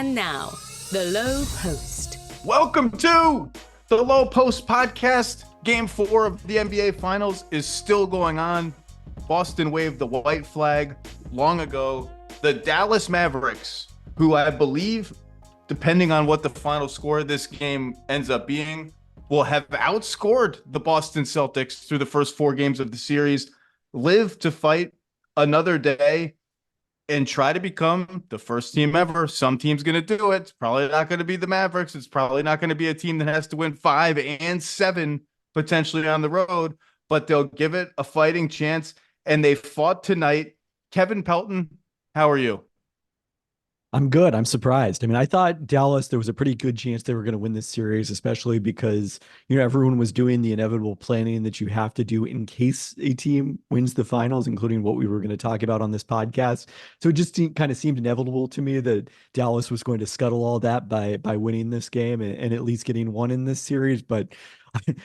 And now, the Low Post. Welcome to the Low Post podcast. Game 4 of the NBA Finals is still going on. Boston waved the white flag long ago. The Dallas Mavericks, who I believe, depending on what the final score of this game ends up being, will have outscored the Boston Celtics through the first 4 games of the series, live to fight another day, and try to become the first team ever. Some team's going to do it. It's probably not going to be the Mavericks. It's probably not going to be a team that has to win 5 and 7 potentially on the road, but they'll give it a fighting chance. And they fought tonight. Kevin Pelton, how are you? I'm good. I'm surprised. I mean, I thought Dallas, there was a pretty good chance they were going to win this series, especially because, everyone was doing the inevitable planning that you have to do in case a team wins the finals, including what we were going to talk about on this podcast. So it just kind of seemed inevitable to me that Dallas was going to scuttle all that by winning this game and at least getting one in this series. But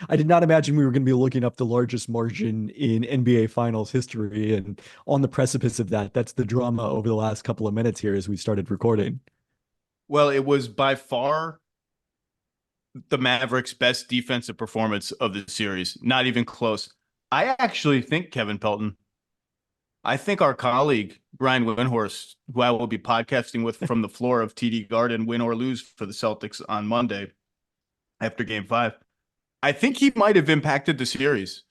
I did not imagine we were going to be looking up the largest margin in NBA Finals history. And on the precipice of that, that's the drama over the last couple of minutes here as we started recording. Well, it was by far the Mavericks' best defensive performance of the series. Not even close. I actually think, Kevin Pelton, I think our colleague, Brian Windhorst, who I will be podcasting with from the floor of TD Garden, win or lose for the Celtics on Monday after Game 5, I think he might have impacted the series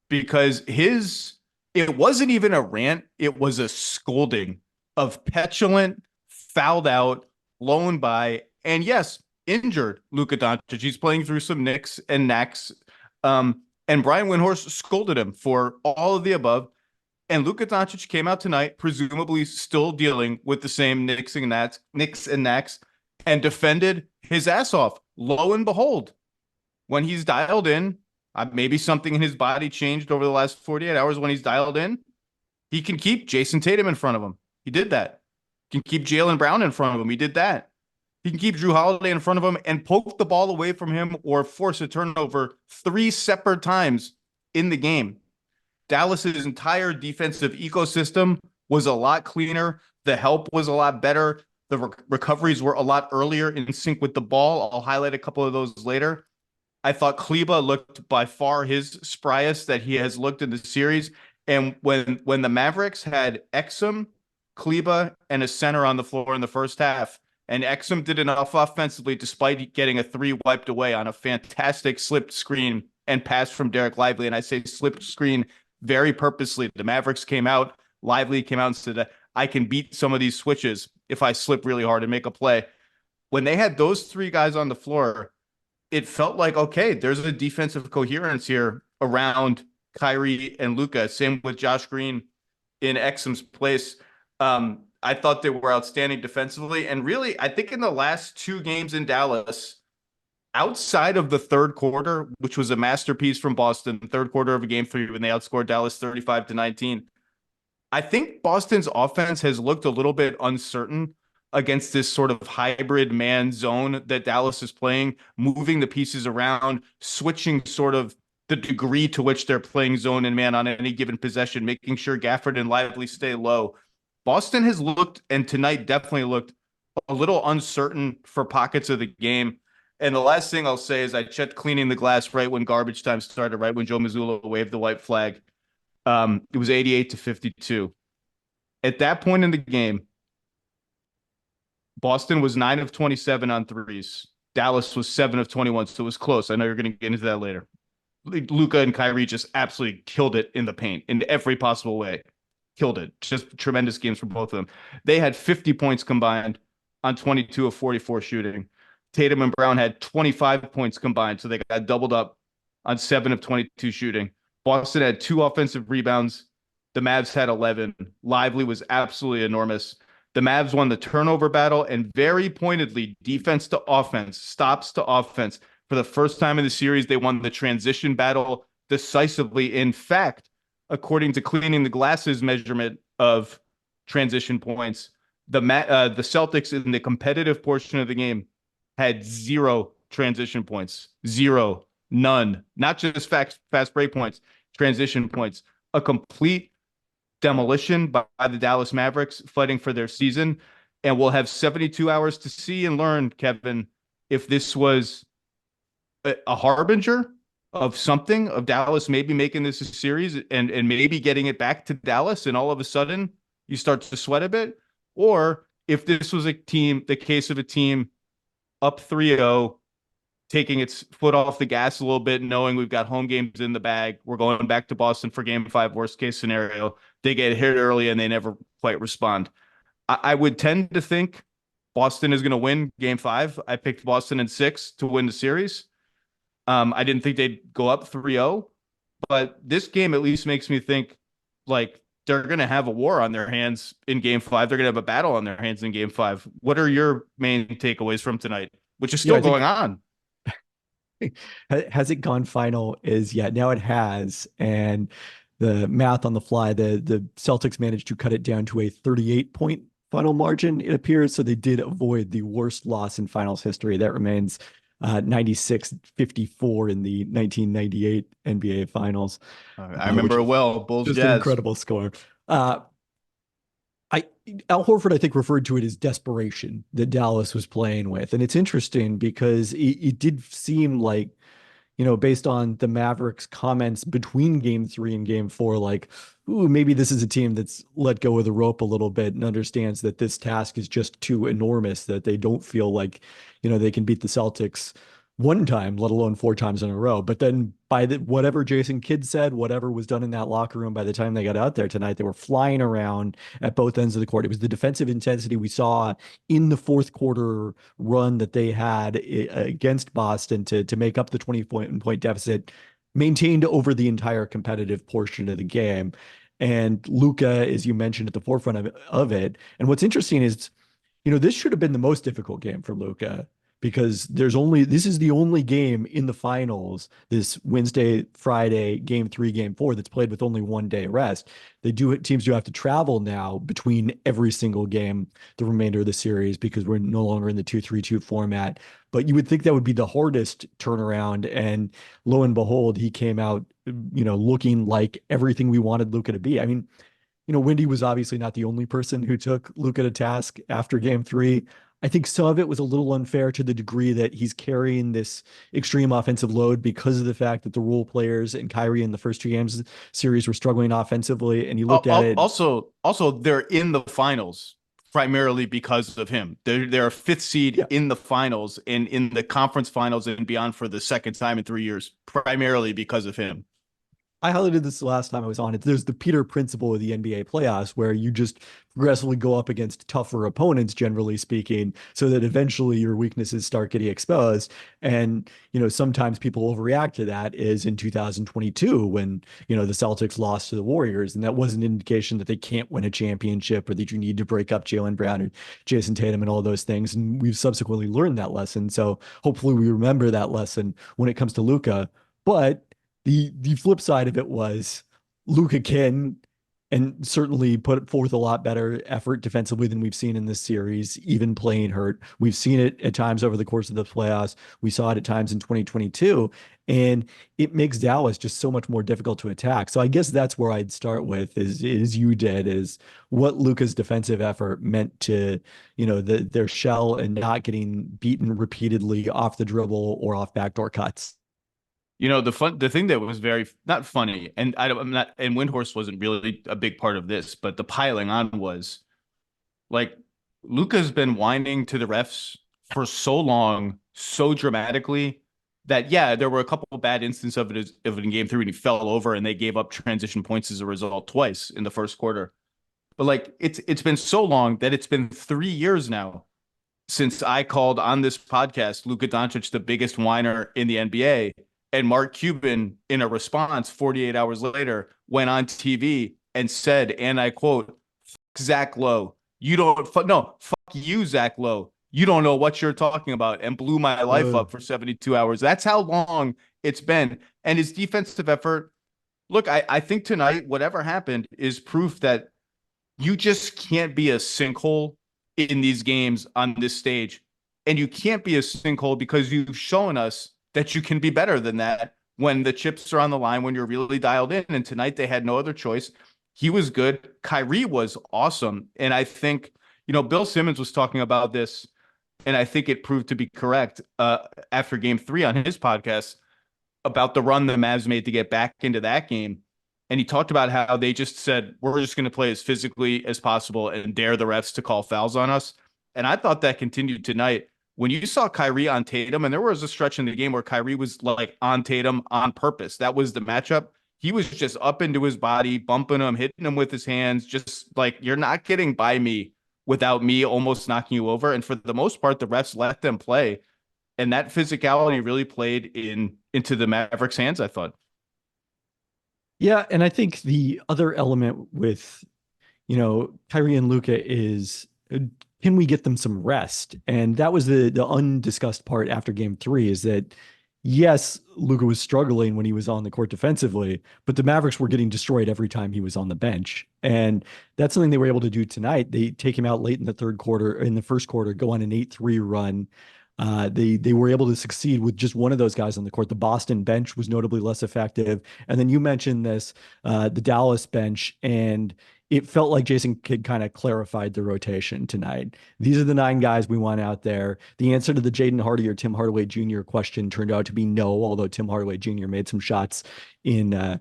because it wasn't even a rant. It was a scolding of petulant, fouled out, blown by, and yes, injured Luka Doncic. He's playing through some nicks and knacks. And Brian Windhorst scolded him for all of the above. And Luka Doncic came out tonight, presumably still dealing with the same nicks and knacks, and defended his ass off. Lo and behold, when he's dialed in, maybe something in his body changed over the last 48 hours. When he's dialed in, he can keep Jason Tatum in front of him. He did that. He can keep Jaylen Brown in front of him. He did that. He can keep Drew Holiday in front of him and poke the ball away from him or force a turnover 3 separate times in the game. Dallas's entire defensive ecosystem was a lot cleaner. The help was a lot better. The recoveries were a lot earlier in sync with the ball. I'll highlight a couple of those later. I thought Kleber looked by far his spryest that he has looked in the series. And when the Mavericks had Exum, Kleber, and a center on the floor in the first half, and Exum did enough offensively despite getting a 3 wiped away on a fantastic slipped screen and pass from Derek Lively. And I say slipped screen very purposely. The Mavericks came out, Lively came out and said, I can beat some of these switches if I slip really hard and make a play. When they had those 3 guys on the floor, it felt like, okay, there's a defensive coherence here around Kyrie and Luka. Same with Josh Green in Exum's place. I thought they were outstanding defensively. And really, I think in the last 2 games in Dallas, outside of the third quarter, which was a masterpiece from Boston, the third quarter of Game 3 when they outscored Dallas 35-19, I think Boston's offense has looked a little bit uncertain against this sort of hybrid man zone that Dallas is playing, moving the pieces around, switching sort of the degree to which they're playing zone and man on any given possession, making sure Gafford and Lively stay low. Boston has looked, and tonight definitely looked, a little uncertain for pockets of the game. And the last thing I'll say is I checked cleaning the glass right when garbage time started, right when Joe Mazzulla waved the white flag. It was 88-52. At that point in the game, Boston was 9 of 27 on threes. Dallas was 7 of 21, so it was close. I know you're going to get into that later. Luka and Kyrie just absolutely killed it in the paint in every possible way. Killed it. Just tremendous games for both of them. They had 50 points combined on 22 of 44 shooting. Tatum and Brown had 25 points combined, so they got doubled up on 7 of 22 shooting. Boston had 2 offensive rebounds. The Mavs had 11. Lively was absolutely enormous. The Mavs won the turnover battle, and very pointedly, defense to offense, stops to offense. For the first time in the series, they won the transition battle decisively. In fact, according to Cleaning the Glasses measurement of transition points, the Celtics in the competitive portion of the game had 0 transition points. 0. None. Not just fast break points, transition points. A complete demolition by the Dallas Mavericks fighting for their season. And we'll have 72 hours to see and learn, Kevin, if this was a harbinger of something, of Dallas maybe making this a series and maybe getting it back to Dallas, and all of a sudden you start to sweat a bit, or if this was the case of a team up 3-0, taking its foot off the gas a little bit, knowing we've got home games in the bag. We're going back to Boston for game 5, worst case scenario. They get hit early and they never quite respond. I would tend to think Boston is going to win game 5. I picked Boston in 6 to win the series. I didn't think they'd go up 3-0, but this game at least makes me think like they're going to have a war on their hands in game 5. They're going to have a battle on their hands in game 5. What are your main takeaways from tonight, which is still going on? Has it gone final? Now it has. And the math on the fly, the Celtics managed to cut it down to a 38-point final margin, it appears. So they did avoid the worst loss in finals history. That remains 96-54 in the 1998 NBA Finals. I remember it well. Bulls just Jazz. An incredible score. Al Horford, I think, referred to it as desperation that Dallas was playing with. And it's interesting because it did seem like, based on the Mavericks' comments between game 3 and game 4, like, ooh, maybe this is a team that's let go of the rope a little bit and understands that this task is just too enormous, that they don't feel like, they can beat the Celtics one time, let alone 4 times in a row. But then by whatever Jason Kidd said, whatever was done in that locker room, by the time they got out there tonight, they were flying around at both ends of the court. It was the defensive intensity we saw in the fourth quarter run that they had against Boston to make up the 20-point deficit, maintained over the entire competitive portion of the game. And Luka, as you mentioned, at the forefront of it. And what's interesting is, this should have been the most difficult game for Luka, because this is the only game in the finals, this Wednesday, Friday, game 3, game 4, that's played with only 1 day rest. Teams do have to travel now between every single game, the remainder of the series, because we're no longer in the 2-3-2 format. But you would think that would be the hardest turnaround. And lo and behold, he came out, looking like everything we wanted Luka to be. I mean, Wendy was obviously not the only person who took Luka to task after game 3. I think some of it was a little unfair to the degree that he's carrying this extreme offensive load because of the fact that the role players and Kyrie in the first 2 games of the series were struggling offensively. And you looked at it. Also, they're in the finals primarily because of him. They're a 5th seed in the finals and in the conference finals and beyond for the second time in 3 years, primarily because of him. I highlighted this the last time I was on it. There's the Peter principle of the NBA playoffs, where you just progressively go up against tougher opponents, generally speaking, so that eventually your weaknesses start getting exposed. And, sometimes people overreact to that, is in 2022 when, the Celtics lost to the Warriors. And that was an indication that they can't win a championship, or that you need to break up Jaylen Brown and Jason Tatum and all those things. And we've subsequently learned that lesson. So hopefully we remember that lesson when it comes to Luka. But the flip side of it was Luka can and certainly put forth a lot better effort defensively than we've seen in this series, even playing hurt. We've seen it at times over the course of the playoffs. We saw it at times in 2022, and it makes Dallas just so much more difficult to attack. So I guess that's where I'd start with is you did, is what Luka's defensive effort meant to, their shell and not getting beaten repeatedly off the dribble or off backdoor cuts. The thing that was very not funny, and Windhorst wasn't really a big part of this, but the piling on was like Luka's been whining to the refs for so long, so dramatically, that there were a couple of bad instances of it in game 3 when he fell over and they gave up transition points as a result twice in the first quarter. But like it's been so long that it's been 3 years now since I called on this podcast Luka Doncic the biggest whiner in the NBA. And Mark Cuban, in a response 48 hours later, went on TV and said, and I quote, Zach Lowe, fuck you, Zach Lowe. You don't know what you're talking about, and blew my life up for 72 hours. That's how long it's been. And his defensive effort, look, I think tonight, whatever happened is proof that you just can't be a sinkhole in these games on this stage. And you can't be a sinkhole because you've shown us that you can be better than that when the chips are on the line, when you're really dialed in. And tonight they had no other choice. He was good. Kyrie was awesome. And I think, Bill Simmons was talking about this, and I think it proved to be correct after game 3 on his podcast about the run the Mavs made to get back into that game. And he talked about how they just said, we're just going to play as physically as possible and dare the refs to call fouls on us. And I thought that continued tonight. When you saw Kyrie on Tatum, and there was a stretch in the game where Kyrie was like on Tatum on purpose. That was the matchup. He was just up into his body, bumping him, hitting him with his hands, just like, you're not getting by me without me almost knocking you over. And for the most part, the refs let them play. And that physicality really played into the Mavericks' hands, I thought. Yeah, and I think the other element with, Kyrie and Luka is, can we get them some rest? And that was the undiscussed part after game 3, is that yes, Luka was struggling when he was on the court defensively, but the Mavericks were getting destroyed every time he was on the bench. And that's something they were able to do tonight. They take him out late in the first quarter, go on an 8-3 run. They were able to succeed with just one of those guys on the court. The Boston bench was notably less effective. And then you mentioned this, the Dallas bench, and it felt like Jason Kidd kind of clarified the rotation tonight. These are the 9 guys we want out there. The answer to the Jaden Hardy or Tim Hardaway Jr. question turned out to be no, although Tim Hardaway Jr. made some shots in the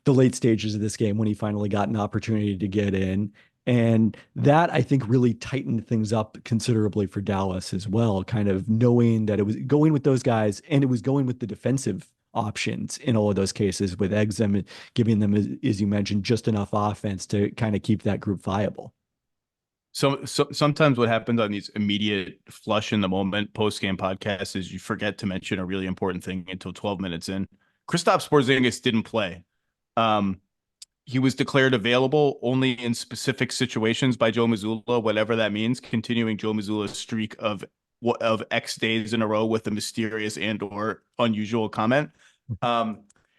late stages of this game when he finally got an opportunity to get in. And that, I think, really tightened things up considerably for Dallas as well, kind of knowing that it was going with those guys and it was going with the defensive options in all of those cases, with Exum giving them, as you mentioned, just enough offense to kind of keep that group viable. So sometimes what happens on these immediate flush in the moment post-game podcasts is you forget to mention a really important thing until 12 minutes in. Kristaps Porzingis didn't play. He was declared available only in specific situations by Joe Mazzulla, whatever that means, continuing Joe Mazzulla's streak of X days in a row with a mysterious and or unusual comment.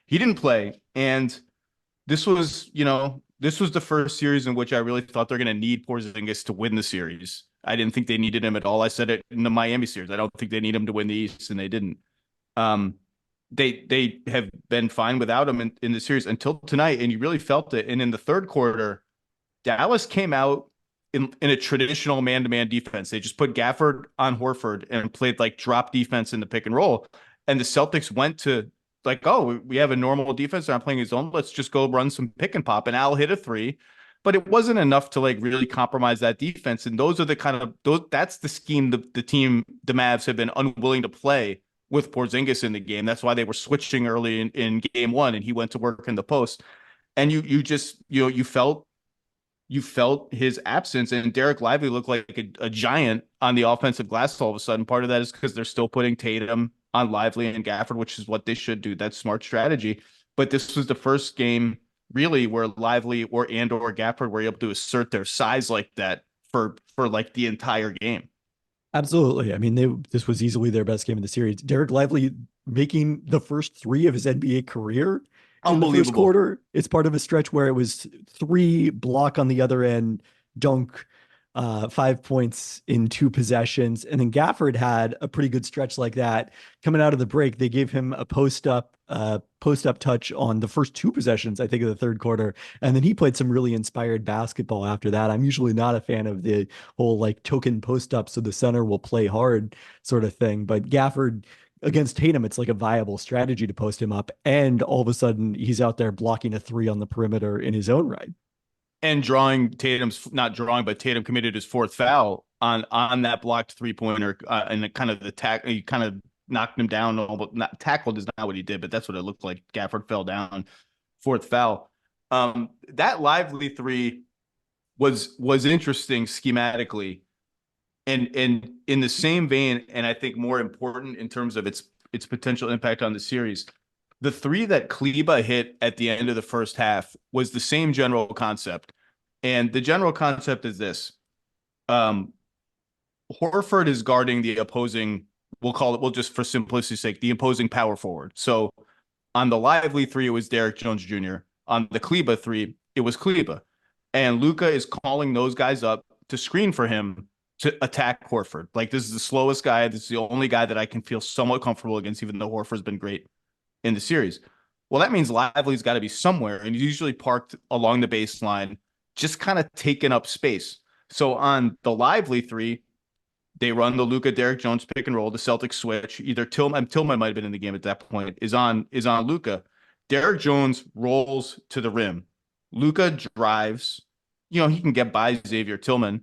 He didn't play. And this was the first series in which I really thought they're going to need Porzingis to win the series. I didn't think they needed him at all. I said it in the Miami series. I don't think they need him to win the East, and they didn't. They have been fine without him in the series until tonight, and you really felt it. And in the third quarter, Dallas came out in a traditional man-to-man defense. They just put Gafford on Horford and played like drop defense in the pick and roll. And the Celtics went to like, oh, we have a normal defense. They're not playing his own. Let's just go run some pick and pop. And Al hit a 3, but it wasn't enough to like really compromise that defense. And those are that's the scheme the Mavs have been unwilling to play with Porzingis in the game. That's why they were switching early in game 1, and he went to work in the post. And you felt his absence, and Derek Lively looked like a giant on the offensive glass all of a sudden. Part of that is because they're still putting Tatum on Lively and Gafford, which is what they should do. That's smart strategy. But this was the first game really where Lively or Gafford were able to assert their size like that for like the entire game. Absolutely. I mean, this was easily their best game of the series. Derek Lively making the first 3 of his NBA career in the first quarter. It's part of a stretch where it was 3 block on the other end, dunk, 5 points in 2 possessions. And then Gafford had a pretty good stretch like that. Coming out of the break, they gave him a post up touch on the first 2 possessions, I think, of the third quarter. And then he played some really inspired basketball after that. I'm usually not a fan of the whole like token post up so the center will play hard sort of thing. But Gafford against Tatum, it's like a viable strategy to post him up. And all of a sudden he's out there blocking a 3 on the perimeter in his own right. And Tatum committed his 4th foul on that blocked 3-pointer, and kind of the tackle. He kind of knocked him down. Not tackled is not what he did, but that's what it looked like. Gafford fell down, 4th foul. That Lively 3 was interesting schematically, and in the same vein, and I think more important in terms of its potential impact on the series. The 3 that Kleba hit at the end of the first half was the same general concept. And the general concept is this. Horford is guarding the opposing, we'll just for simplicity's sake, the opposing power forward. So on the Lively 3, it was Derek Jones Jr. On the Kleba 3, it was Kleba. And Luka is calling those guys up to screen for him to attack Horford. Like, this is the slowest guy. This is the only guy that I can feel somewhat comfortable against, even though Horford's been great in the series. Well, that means Lively's got to be somewhere, and he's usually parked along the baseline, just kind of taking up space. So on the lively three, they run the Luka Derek Jones pick and roll. The Celtics switch. Either Tillman might have been in the game at that point. Is on Luka. Derek Jones rolls to the rim. Luka drives. He can get by Xavier Tillman.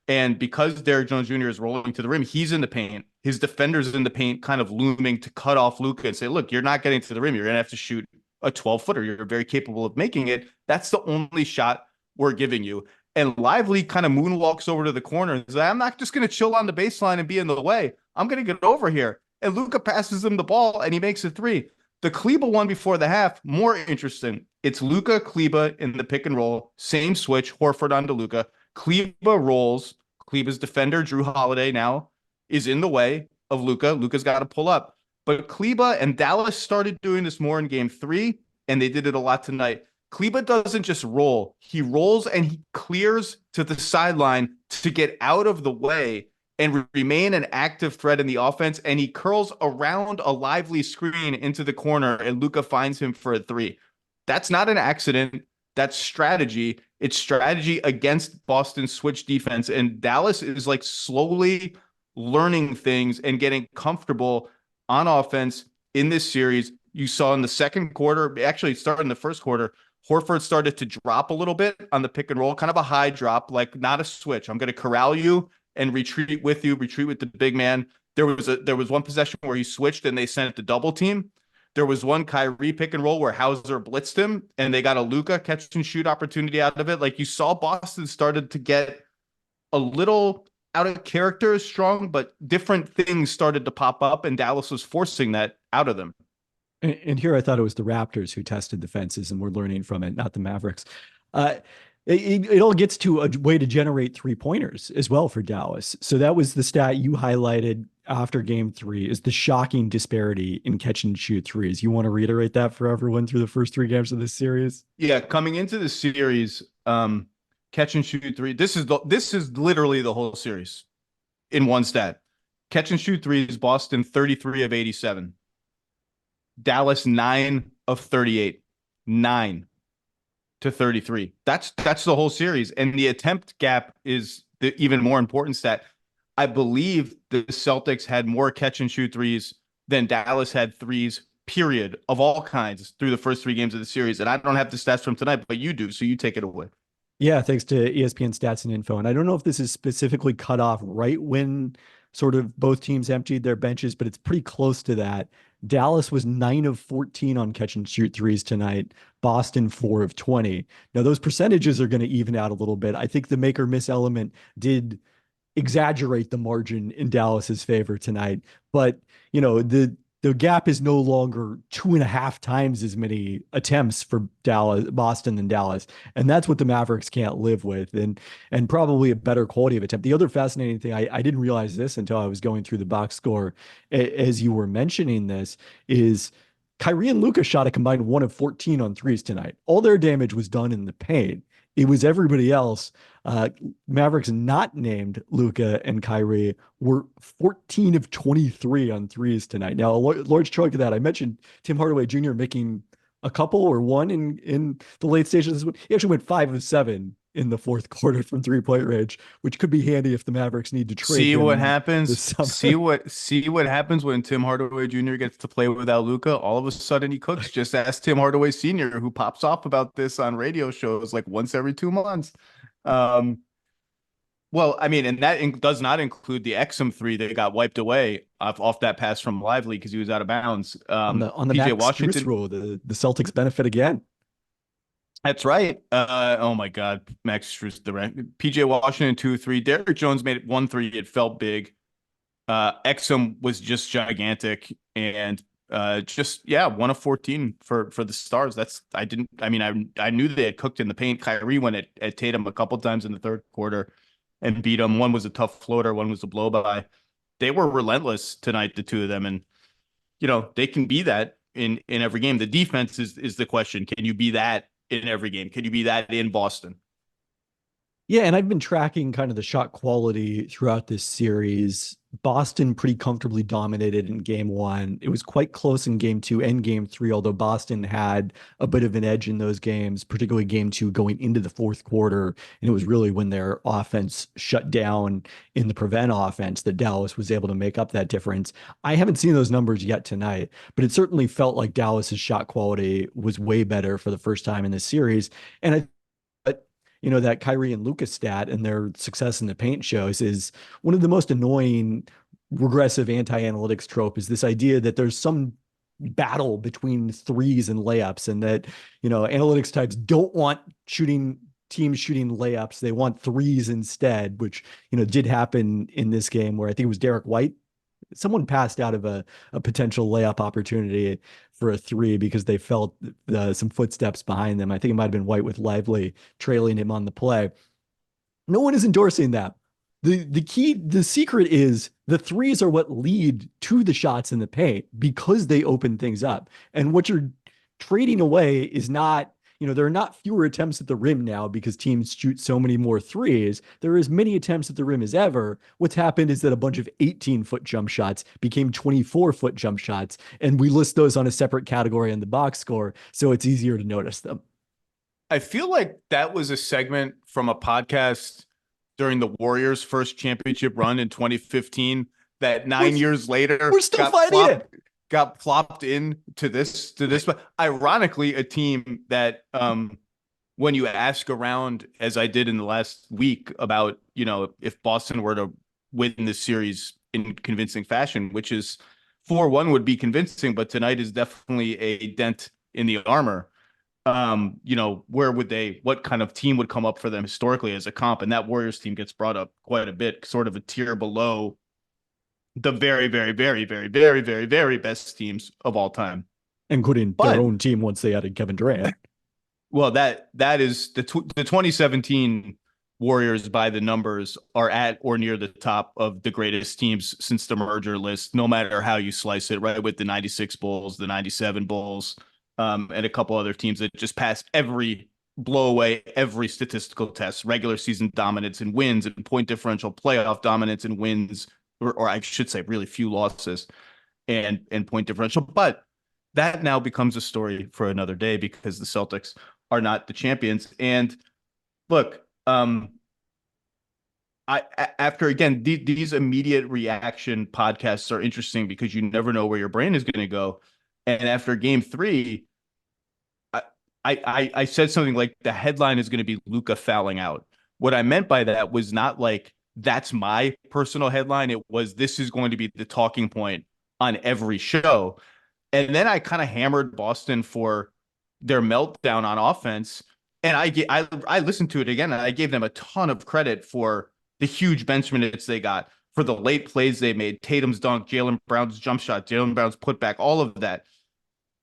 And because Derek Jones Jr. is rolling to the rim, he's in the paint. His defender's in the paint, kind of looming to cut off Luka and say, look, you're not getting to the rim. You're going to have to shoot a 12-footer. You're very capable of making it. That's the only shot we're giving you. And Lively kind of moonwalks over to the corner and says, I'm not just going to chill on the baseline and be in the way. I'm going to get over here. And Luka passes him the ball, and he makes a three. The Kleba one before the half, more interesting. It's Luka, Kleba in the pick and roll. Same switch, Horford onto Luka. Kleba rolls. Kleba's defender, Drew Holiday, now is in the way of Luka. Luka's got to pull up. But Kleba and Dallas started doing this more in game 3, and they did it a lot tonight. Kleba doesn't just roll. He rolls and he clears to the sideline to get out of the way and remain an active threat in the offense, and he curls around a lively screen into the corner, and Luka finds him for a three. That's not an accident. That's strategy. It's strategy against Boston's switch defense, and Dallas is like slowly learning things and getting comfortable on offense in this series. You saw in the second quarter, actually it started in the first quarter, Horford started to drop a little bit on the pick and roll, kind of a high drop, like not a switch. I'm going to corral you and retreat with the big man. There was one possession where he switched and they sent it to double team. There was one Kyrie pick and roll where Hauser blitzed him and they got a Luka catch and shoot opportunity out of it. Like, you saw Boston started to get a little out of character strong, but different things started to pop up and Dallas was forcing that out of them. And here I thought it was the Raptors who tested the fences and we're learning from it, not the Mavericks. It all gets to a way to generate 3-pointers as well for Dallas. So that was the stat you highlighted after game 3, is the shocking disparity in catch and shoot threes. You want to reiterate that for everyone through the first 3 games of this series? Yeah, coming into the series, catch and shoot three. This is literally the whole series in one stat. Catch and shoot threes, Boston 33 of 87. Dallas 9 of 38. 9 to 33. That's the whole series. And the attempt gap is the even more important stat. I believe the Celtics had more catch and shoot threes than Dallas had threes, period, of all kinds through the first 3 games of the series. And I don't have the stats from tonight, but you do. So you take it away. Yeah, thanks to ESPN Stats and Info. And I don't know if this is specifically cut off right when sort of both teams emptied their benches, but it's pretty close to that. Dallas was 9 of 14 on catch and shoot threes tonight. Boston 4 of 20. Now those percentages are going to even out a little bit. I think the make or miss element did exaggerate the margin in Dallas's favor tonight, but the gap is no longer 2.5 times as many attempts for Boston than Dallas. And that's what the Mavericks can't live with, and probably a better quality of attempt. The other fascinating thing, I didn't realize this until I was going through the box score as you were mentioning this, is Kyrie and Luka shot a combined 1 of 14 on threes tonight. All their damage was done in the paint. It was everybody else. Mavericks not named Luka and Kyrie were 14 of 23 on threes tonight. Now, a large chunk of that, I mentioned Tim Hardaway Jr. making a couple or one in the late stages. He actually went 5 of 7 in the fourth quarter from 3-point range, which could be handy if the Mavericks need to trade. See what happens. See what happens when Tim Hardaway Jr. gets to play without Luka. All of a sudden he cooks. Just ask Tim Hardaway Sr., who pops off about this on radio shows like once every 2 months. Well, I mean, and that does not include the Exum 3 that got wiped away off that pass from Lively because he was out of bounds. On the PJ Max Washington rule, the Celtics benefit again. That's right. Oh my God, Max Strus, the rank. PJ Washington 2-3. Derrick Jones made it 1-3. It felt big. Exum was just gigantic, and 1 of 14 for the Stars. I knew they had cooked in the paint. Kyrie went at Tatum a couple times in the third quarter and beat him. One was a tough floater, one was a blow by. They were relentless tonight, the two of them, and they can be that in every game. The defense is the question. Can you be that in every game? Can you be that in Boston? Yeah, and I've been tracking kind of the shot quality throughout this series. Boston pretty comfortably dominated in game one. It was quite close in game two and game three, although Boston had a bit of an edge in those games, particularly game two going into the fourth quarter. And it was really when their offense shut down in the prevent offense that Dallas was able to make up that difference. I haven't seen those numbers yet tonight, but it certainly felt like Dallas's shot quality was way better for the first time in this series. And that Kyrie and Luka stat and their success in the paint shows is one of the most annoying regressive anti-analytics trope is this idea that there's some battle between threes and layups and that, analytics types don't want teams shooting layups. They want threes instead, which, did happen in this game where I think it was Derek White. Someone passed out of a potential layup opportunity for a three because they felt some footsteps behind them. I think it might have been White with Lively trailing him on the play. No one is endorsing that. The secret is the threes are what lead to the shots in the paint because they open things up. And what you're trading away is not, there are not fewer attempts at the rim now because teams shoot so many more threes. There are as many attempts at the rim as ever. What's happened is that a bunch of 18-foot jump shots became 24-foot jump shots, and we list those on a separate category in the box score, so it's easier to notice them. I feel like that was a segment from a podcast during the Warriors' first championship run in 2015 that 9 years later we're still fighting it. Got plopped in to this, but ironically, a team that when you ask around, as I did in the last week, about if Boston were to win this series in convincing fashion, which is 4-1 would be convincing, but tonight is definitely a dent in the armor. What kind of team would come up for them historically as a comp? And that Warriors team gets brought up quite a bit, sort of a tier below the very, very, very, very, very, very, very best teams of all time, including their own team once they added Kevin Durant. Well, that is the 2017 Warriors by the numbers are at or near the top of the greatest teams since the merger list, no matter how you slice it, right? With the 96 Bulls, the 97 Bulls, and a couple other teams that just passed blow away every statistical test, regular season dominance and wins and point differential, playoff dominance and wins, or I should say really few losses and point differential. But that now becomes a story for another day because the Celtics are not the champions. And look, after again, these immediate reaction podcasts are interesting because you never know where your brain is going to go. And after game three, I said something like the headline is going to be Luka fouling out. What I meant by that was not like that's my personal headline. It was this is going to be the talking point on every show. And then I kind of hammered Boston for their meltdown on offense. And I listened to it again, and I gave them a ton of credit for the huge bench minutes they got, for the late plays they made, Tatum's dunk, Jaylen Brown's jump shot, Jaylen Brown's putback, all of that.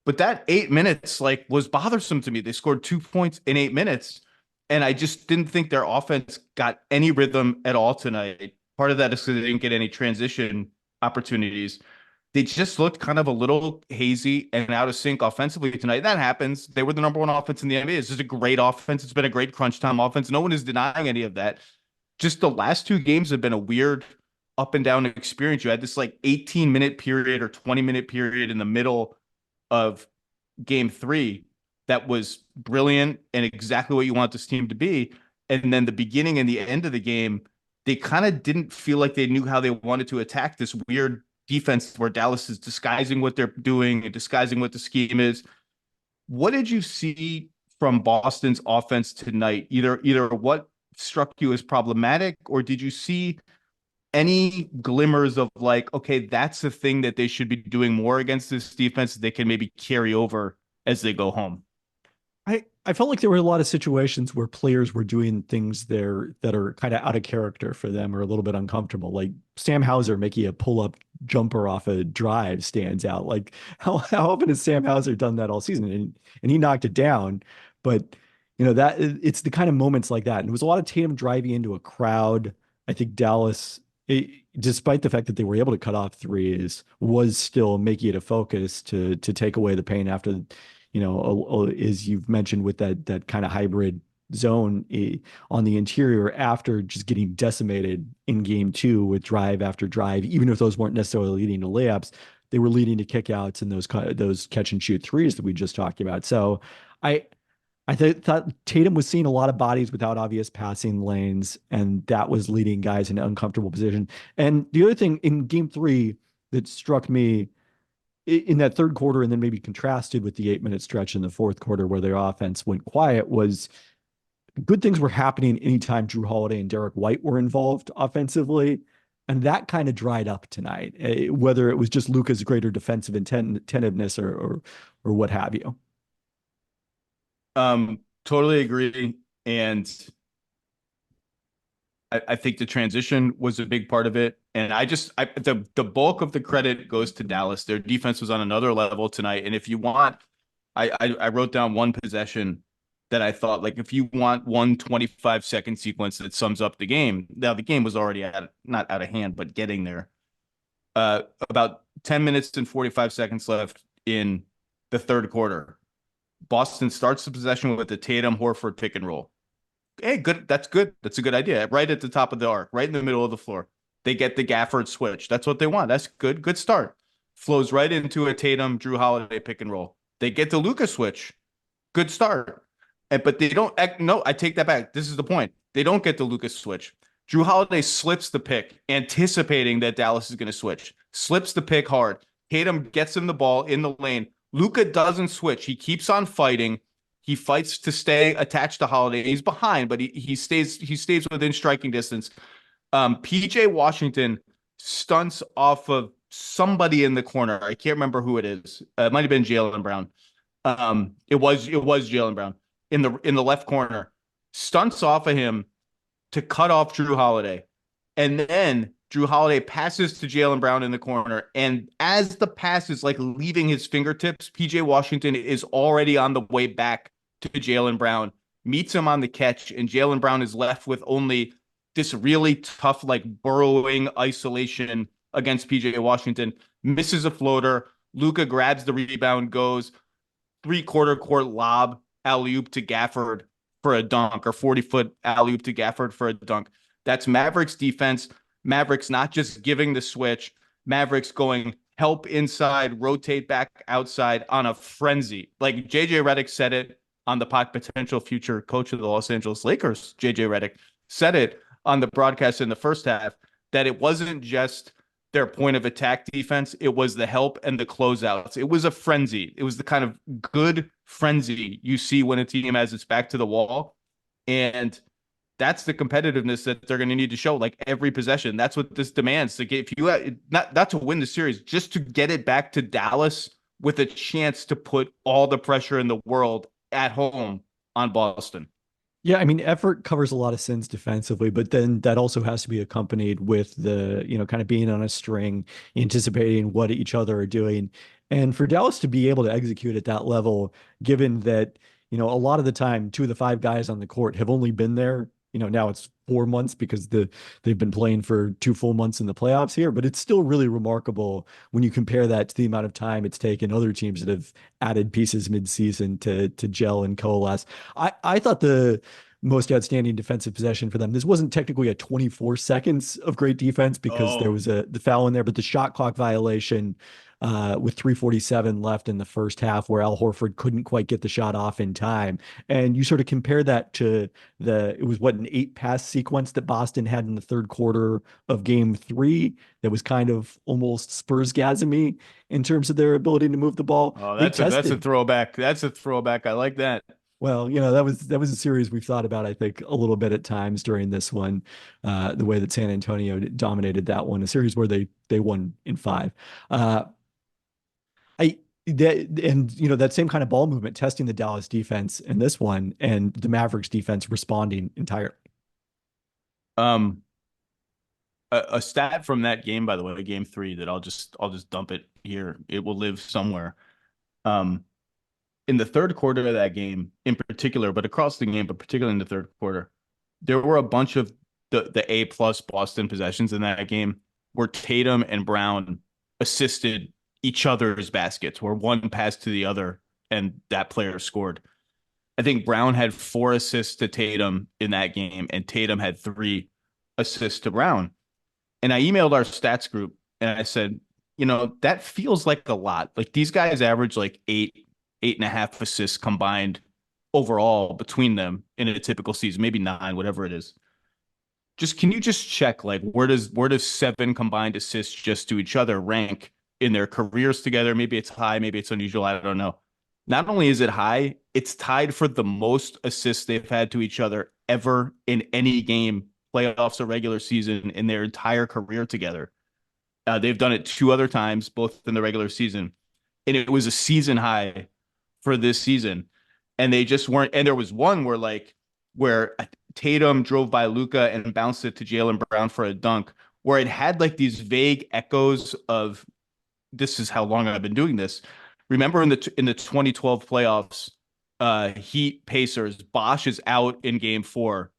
But that 8 minutes was bothersome to me. They scored 2 points in 8 minutes, and I just didn't think their offense got any rhythm at all tonight. Part of that is because they didn't get any transition opportunities. They just looked kind of a little hazy and out of sync offensively tonight. That happens. They were the number one offense in the NBA. It's just a great offense. It's been a great crunch time offense. No one is denying any of that. Just the last two games have been a weird up and down experience. You had this 18-minute period or 20-minute period in the middle of game three that was brilliant and exactly what you want this team to be. And then the beginning and the end of the game, they kind of didn't feel like they knew how they wanted to attack this weird defense where Dallas is disguising what they're doing and disguising what the scheme is. What did you see from Boston's offense tonight? Either what struck you as problematic, or did you see any glimmers of okay, that's the thing that they should be doing more against this defense that they can maybe carry over as they go home? I felt like there were a lot of situations where players were doing things there that are kind of out of character for them or a little bit uncomfortable. Like Sam Hauser making a pull-up jumper off a drive stands out. Like how often has Sam Hauser done that all season? And he knocked it down. But that it's the kind of moments like that. And it was a lot of Tatum driving into a crowd. I think Dallas, despite the fact that they were able to cut off threes, was still making it a focus to take away the pain after, as you've mentioned, with that kind of hybrid zone on the interior after just getting decimated in game two with drive after drive. Even if those weren't necessarily leading to layups, they were leading to kickouts and those catch and shoot threes that we just talked about. So I thought Tatum was seeing a lot of bodies without obvious passing lanes, and that was leading guys in uncomfortable position. And the other thing in game three that struck me in that third quarter, and then maybe contrasted with the 8 minute stretch in the fourth quarter where their offense went quiet, was good things were happening anytime Drew Holiday and Derek White were involved offensively. And that kind of dried up tonight, whether it was just Luka's greater defensive attentiveness or what have you. Totally agree. And I think the transition was a big part of it. And the bulk of the credit goes to Dallas. Their defense was on another level tonight. And if you want, I wrote down one possession that I thought, like, if you want one 25-second sequence that sums up the game. Now the game was already not out of hand, but getting there. About 10 minutes and 45 seconds left in the third quarter. Boston starts the possession with the Tatum Horford pick and roll. Hey, good. That's good. That's a good idea. Right at the top of the arc, right in the middle of the floor. They get the Gafford switch. That's what they want. That's good. Good start. Flows right into a Tatum Drew Holiday pick and roll. They get the Luka switch. Good start. But they don't. No, I take that back. This is the point. They don't get the Luka switch. Drew Holiday slips the pick, anticipating that Dallas is going to switch. Slips the pick hard. Tatum gets him the ball in the lane. Luka doesn't switch. He keeps on fighting. He fights to stay attached to Holiday. He's behind, but he stays within striking distance. PJ Washington stunts off of somebody in the corner. I can't remember who it is. It might have been Jaylen Brown. It was Jaylen Brown in the left corner. Stunts off of him to cut off Drew Holiday. And then Drew Holiday passes to Jaylen Brown in the corner. And as the pass is like leaving his fingertips, PJ Washington is already on the way back to Jaylen Brown, meets him on the catch, and Jaylen Brown is left with only this really tough, like, burrowing isolation against PJ Washington. Misses a floater. Luka grabs the rebound, goes three-quarter court lob, alley-oop to Gafford for a dunk, or 40-foot alley-oop to Gafford for a dunk. That's Mavericks defense. Mavericks not just giving the switch. Mavericks going help inside, rotate back outside on a frenzy. Like JJ Redick said it on the potential future coach of the Los Angeles Lakers, JJ Redick, said it on the broadcast in the first half, that it wasn't just their point of attack defense. It was the help and the closeouts. It was a frenzy. It was the kind of good frenzy you see when a team has its back to the wall. And that's the competitiveness that they're going to need to show, like, every possession. That's what this demands. To get, if you not to win the series, just to get it back to Dallas with a chance to put all the pressure in the world at home on Boston. Yeah, I mean, effort covers a lot of sins defensively, but then that also has to be accompanied with the, kind of being on a string, anticipating what each other are doing. And for Dallas to be able to execute at that level, given that, a lot of the time, two of the five guys on the court have only been there, now it's 4 months because they've been playing for 2 full months in the playoffs here, but it's still really remarkable when you compare that to the amount of time it's taken other teams that have added pieces mid-season to gel and coalesce. I thought the most outstanding defensive possession for them, this wasn't technically a 24 seconds of great defense because there was the foul in there, but the shot clock violation with 3:47 left in the first half, where Al Horford couldn't quite get the shot off in time. And you sort of compare that to it was an 8-pass sequence that Boston had in the third quarter of game 3 that was kind of almost Spurs-gasmy in terms of their ability to move the ball. Oh, that's a throwback. That's a throwback. I like that. Well, that was a series we've thought about, I think, a little bit at times during this one, the way that San Antonio dominated that one, a series where they won in 5. That same kind of ball movement testing the Dallas defense in this one, and the Mavericks defense responding entirely. A stat from that game, by the way, game 3, that I'll just dump it here. It will live somewhere. In the third quarter of that game in particular, but across the game, but particularly in the third quarter, there were a bunch of the A+ Boston possessions in that game where Tatum and Brown assisted each other's baskets, where one passed to the other and that player scored. I think Brown had 4 assists to Tatum in that game, and Tatum had 3 assists to Brown. And I emailed our stats group and I said, that feels like a lot. Like these guys average like 8.5 assists combined overall between them in a typical season, maybe 9, whatever it is. Can you just check like where does 7 combined assists just to each other rank in their careers together? Maybe it's high, maybe it's unusual. I don't know. Not only is it high, it's tied for the most assists they've had to each other ever in any game, playoffs or regular season, in their entire career together. They've done it 2 other times, both in the regular season, and it was a season high for this season. And they just weren't. And there was one where Tatum drove by Luka and bounced it to Jaylen Brown for a dunk, where it had like these vague echoes of this is how long I've been doing this. Remember in the 2012 playoffs, Heat Pacers, Bosh is out in game 4,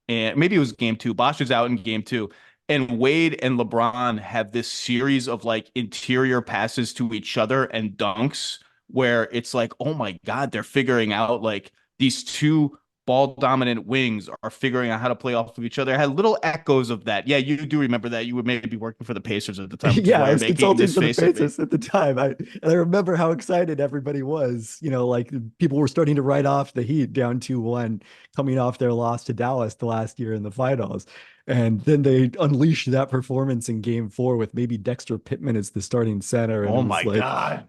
and maybe it was game 2. Bosh is out in game 2, and Wade and LeBron have this series of like interior passes to each other and dunks where it's like, oh my God, they're figuring out like these two ball dominant wings are figuring out how to play off of each other. I had little echoes of that. Yeah, you do remember that. You were maybe working for the Pacers at the time. Yeah, I was consulting for the Pacers at the time. I remember how excited everybody was. Like people were starting to write off the Heat down 2-1 coming off their loss to Dallas the last year in the finals. And then they unleashed that performance in game 4 with maybe Dexter Pittman as the starting center. And oh my God.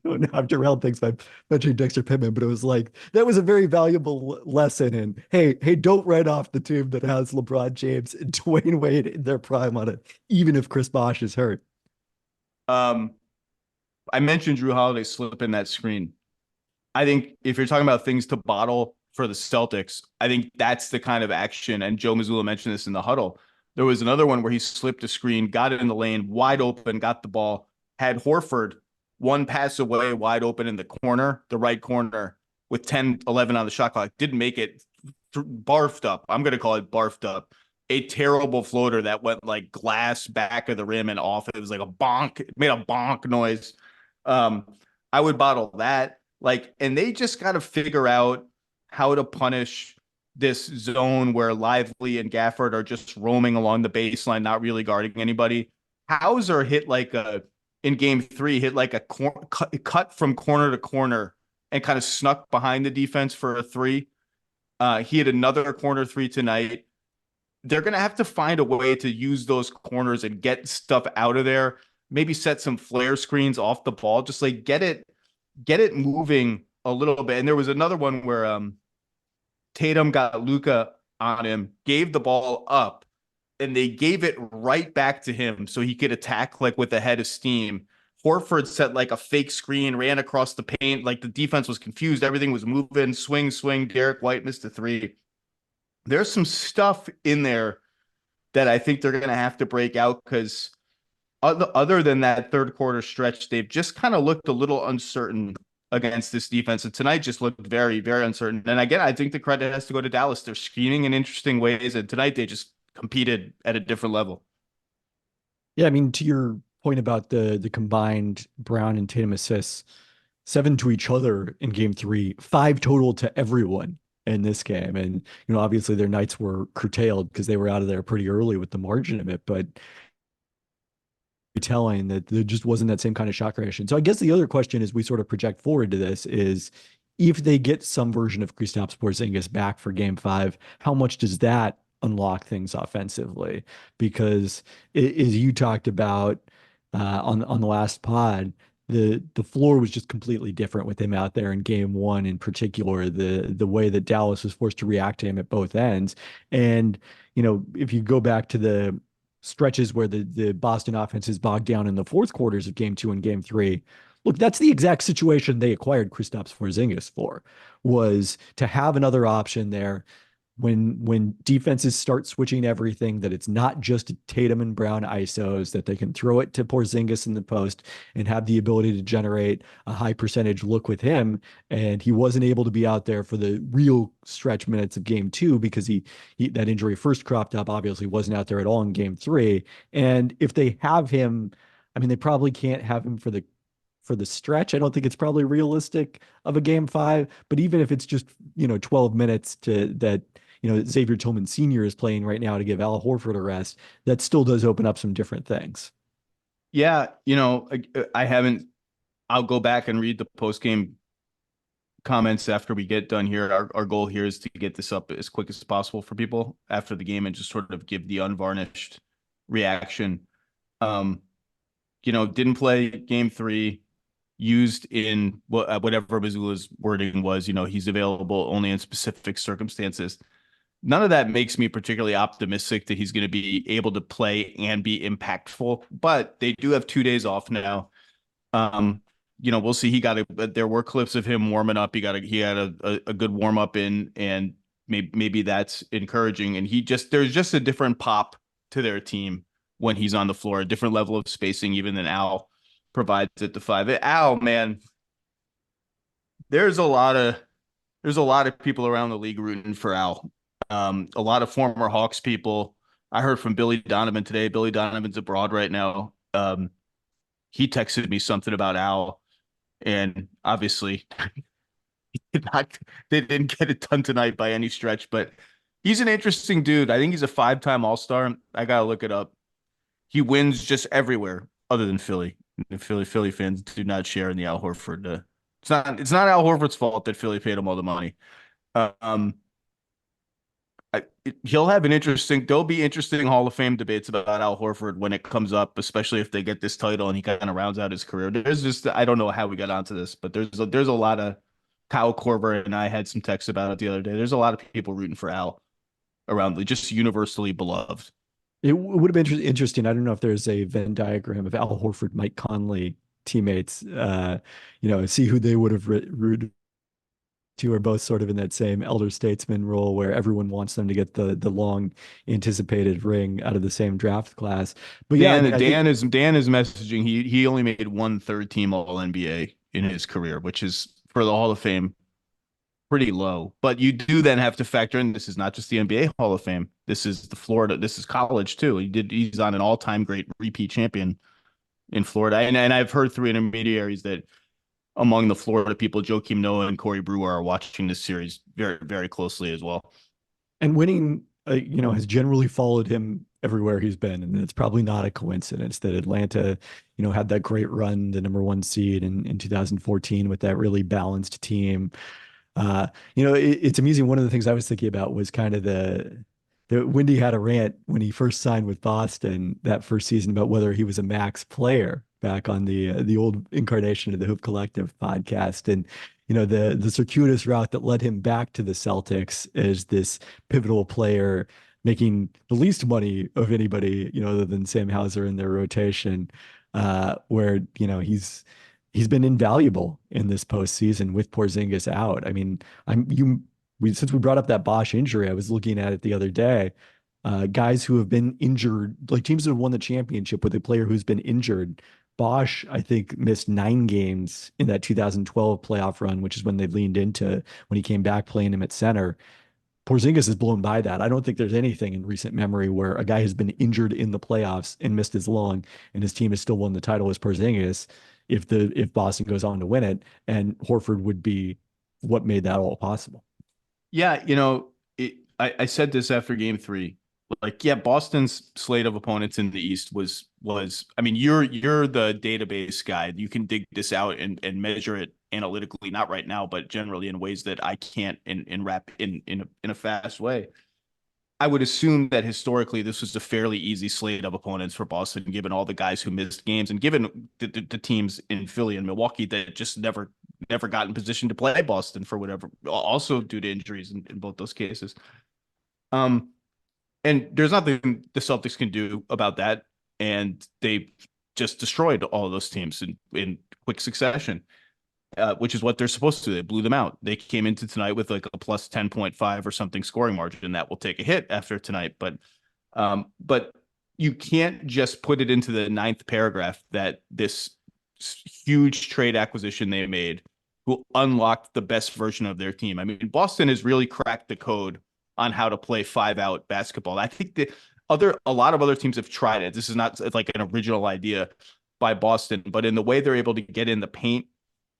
Now Jarrell thinks I'm mentioning Dexter Pittman, but it was like that was a very valuable lesson in hey, don't write off the team that has LeBron James and Dwayne Wade in their prime on it, even if Chris Bosh is hurt. I mentioned Drew Holiday slipping that screen. I think if you're talking about things to bottle for the Celtics, I think that's the kind of action. And Joe Mazzulla mentioned this in the huddle. There was another one where he slipped a screen, got it in the lane, wide open, got the ball, had Horford one pass away wide open in the corner, the right corner, with 10-11 on the shot clock. Didn't make it. Barfed up. I'm going to call it barfed up. A terrible floater that went like glass back of the rim and off. It was like a bonk. It made a bonk noise. I would bottle that. And they just got to figure out how to punish this zone where Lively and Gafford are just roaming along the baseline, not really guarding anybody. Hauser hit in game 3, hit like a cut from corner to corner and kind of snuck behind the defense for a 3. He had another corner 3 tonight. They're going to have to find a way to use those corners and get stuff out of there. Maybe set some flare screens off the ball. Just like get it moving a little bit. And there was another one where Tatum got Luka on him, gave the ball up, and they gave it right back to him so he could attack like with a head of steam. Horford set like a fake screen, ran across the paint. Like the defense was confused. Everything was moving. Swing. Derek White missed a 3. There's some stuff in there that I think they're going to have to break out because other than that third quarter stretch, they've just kind of looked a little uncertain against this defense. And tonight just looked very, very uncertain. And again, I think the credit has to go to Dallas. They're scheming in interesting ways. And tonight they just competed at a different level. Yeah, I mean, to your point about the combined Brown and Tatum assists, 7 to each other in game 3, 5 total to everyone in this game. And, obviously their nights were curtailed because they were out of there pretty early with the margin of it, but telling that there just wasn't that same kind of shot creation. So I guess the other question as we sort of project forward to this is if they get some version of Kristaps Porzingis back for game 5, how much does that unlock things offensively? Because as you talked about on the last pod, the floor was just completely different with him out there in game 1 in particular, the way that Dallas was forced to react to him at both ends. And if you go back to the stretches where the Boston offense is bogged down in the fourth quarters of game 2 and game 3, look, that's the exact situation they acquired Kristaps Porzingis for, was to have another option there when defenses start switching everything, that it's not just Tatum and Brown ISOs, that they can throw it to Porzingis in the post and have the ability to generate a high percentage look with him. And he wasn't able to be out there for the real stretch minutes of game 2 because he that injury first cropped up, obviously wasn't out there at all in game 3. And if they have him, I mean, they probably can't have him for the for the stretch. I don't think it's probably realistic of a game 5, but even if it's just, 12 minutes to that, Xavier Tillman Sr. is playing right now to give Al Horford a rest, that still does open up some different things. Yeah, I haven't. I'll go back and read the post game comments after we get done here. Our goal here is to get this up as quick as possible for people after the game and just sort of give the unvarnished reaction. Didn't play game 3, used in whatever Missoula's wording was. He's available only in specific circumstances. None of that makes me particularly optimistic that he's going to be able to play and be impactful, but they do have 2 days off now. We'll see. There were clips of him warming up. He had a good warm up in, and maybe that's encouraging. And there's just a different pop to their team when he's on the floor, a different level of spacing even than Al provides at the 5. Al, man, there's a lot of people around the league rooting for Al. A lot of former Hawks people. I heard from Billy Donovan today. Billy Donovan's abroad right now. He texted me something about Al, and obviously they didn't get it done tonight by any stretch, but he's an interesting dude. I think he's a 5-time All-Star. I gotta look it up. He wins just everywhere other than Philly. The Philly fans do not share in the Al Horford. It's not Al Horford's fault that Philly paid him all the money. There'll be interesting Hall of Fame debates about Al Horford when it comes up, especially if they get this title and he kind of rounds out his career. I don't know how we got onto this, but there's a lot of Kyle Korver and I had some texts about it the other day. There's a lot of people rooting for Al around, just universally beloved. It would have been interesting. I don't know if there's a Venn diagram of Al Horford, Mike Conley teammates, see who they would have rooted. Two are both sort of in that same elder statesman role where everyone wants them to get the long anticipated ring out of the same draft class. But Dan is messaging. He only made 1 third-team All NBA in his career, which is for the Hall of Fame pretty low. But you do then have to factor in this is not just the NBA Hall of Fame. This is this is college too. He's on an all-time great repeat champion in Florida. And I've heard through intermediaries that among the Florida people, Joakim Noah and Corey Brewer are watching this series very, very closely as well. And winning, has generally followed him everywhere he's been. And it's probably not a coincidence that Atlanta, had that great run, the number 1 seed in 2014 with that really balanced team. It's amusing. One of the things I was thinking about was kind of the Wendy had a rant when he first signed with Boston that first season about whether he was a max player back on the old incarnation of the Hoop Collective podcast. And, the circuitous route that led him back to the Celtics as this pivotal player making the least money of anybody, other than Sam Hauser in their rotation, where, he's been invaluable in this postseason with Porzingis out. I mean, since we brought up that Bosch injury, I was looking at it the other day. Guys who have been injured, like teams that have won the championship with a player who's been injured. Bosch, I think, missed 9 games in that 2012 playoff run, which is when they leaned into when he came back playing him at center. Porzingis is blown by that. I don't think there's anything in recent memory where a guy has been injured in the playoffs and missed as long, and his team has still won the title as Porzingis. If Boston goes on to win it, and Horford would be what made that all possible. Yeah, I said this after game 3. Boston's slate of opponents in the East was I mean, you're the database guy. You can dig this out and measure it analytically, not right now, but generally in ways that I can't in a fast way. I would assume that historically this was a fairly easy slate of opponents for Boston, given all the guys who missed games and given the teams in Philly and Milwaukee that just never got in position to play Boston for whatever, also due to injuries in both those cases. And there's nothing the Celtics can do about that. And they just destroyed all of those teams in quick succession, which is what they're supposed to do. They blew them out. They came into tonight with like a plus 10.5 or something scoring margin, and that will take a hit after tonight. But you can't just put it into the 9th paragraph that this huge trade acquisition they made will unlock the best version of their team. I mean, Boston has really cracked the code on how to play 5-out basketball. I think that a lot of other teams have tried it. This is not like an original idea by Boston, but in the way they're able to get in the paint